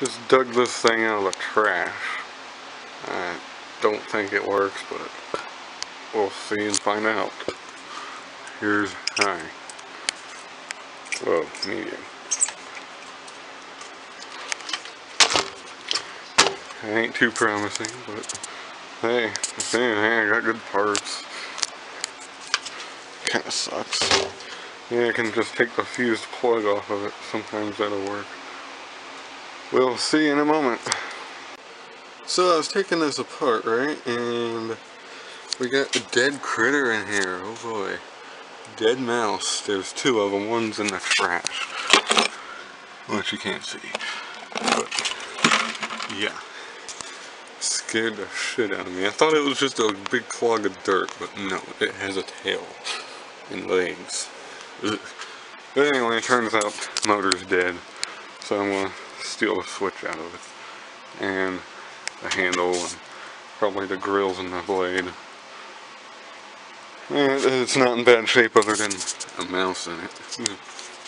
Just dug this thing out of the trash. I don't think it works, but we'll see and find out. Here's high. Whoa, medium. It ain't too promising, but hey, if anything, I got good parts. Kinda sucks. Yeah, I can just take the fused plug off of it. Sometimes that'll work. We'll see in a moment. So I was taking this apart, right? And we got a dead critter in here. Oh boy. Dead mouse. There's two of them. One's in the trash, which you can't see. But yeah. Scared the shit out of me. I thought it was just a big clog of dirt, but no, it has a tail and legs. Ugh. But anyway, it turns out the motor's dead, so I'm gonna steal the switch out of it, and the handle, and probably the grills and the blade. And it's not in bad shape other than a mouse in it.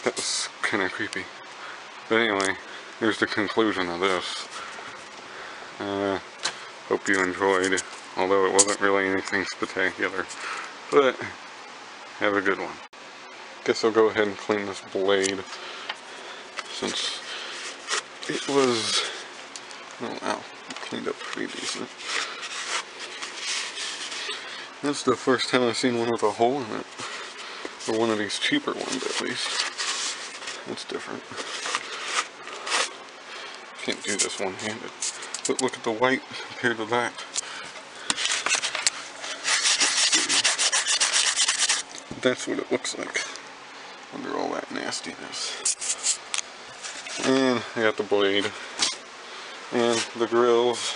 That was kind of creepy. But anyway, here's the conclusion of this. Hope you enjoyed, although it wasn't really anything spectacular. But have a good one. Guess I'll go ahead and clean this blade, since it was, oh wow, cleaned up pretty decent. That's the first time I've seen one with a hole in it, or one of these cheaper ones at least. That's different. Can't do this one-handed. But look at the white compared to that. That's what it looks like under all that nastiness. And I got the blade, and the grills,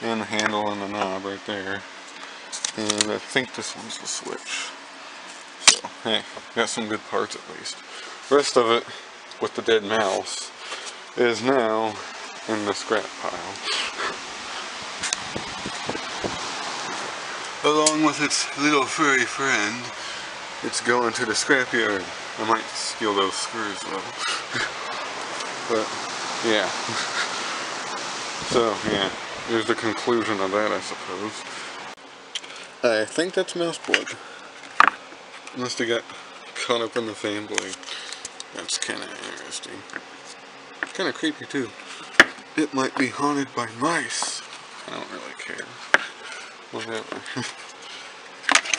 and the handle and the knob right there. And I think this one's the switch. So, hey, got some good parts at least. The rest of it, with the dead mouse, is now in the scrap pile. Along with its little furry friend, it's going to the scrapyard. I might steal those screws though. But, yeah. So, yeah, here's the conclusion of that, I suppose. I think that's mouse blood. Must have got caught up in the fan blade. That's kind of interesting. Kind of creepy too. It might be haunted by mice. I don't really care. Whatever.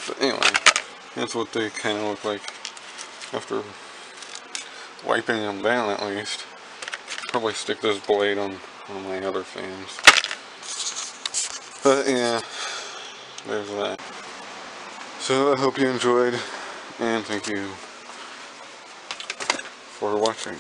But anyway, that's what they kind of look like after wiping them down at least. Probably stick this blade on my other fans. But yeah, there's that. So I hope you enjoyed, and thank you for watching.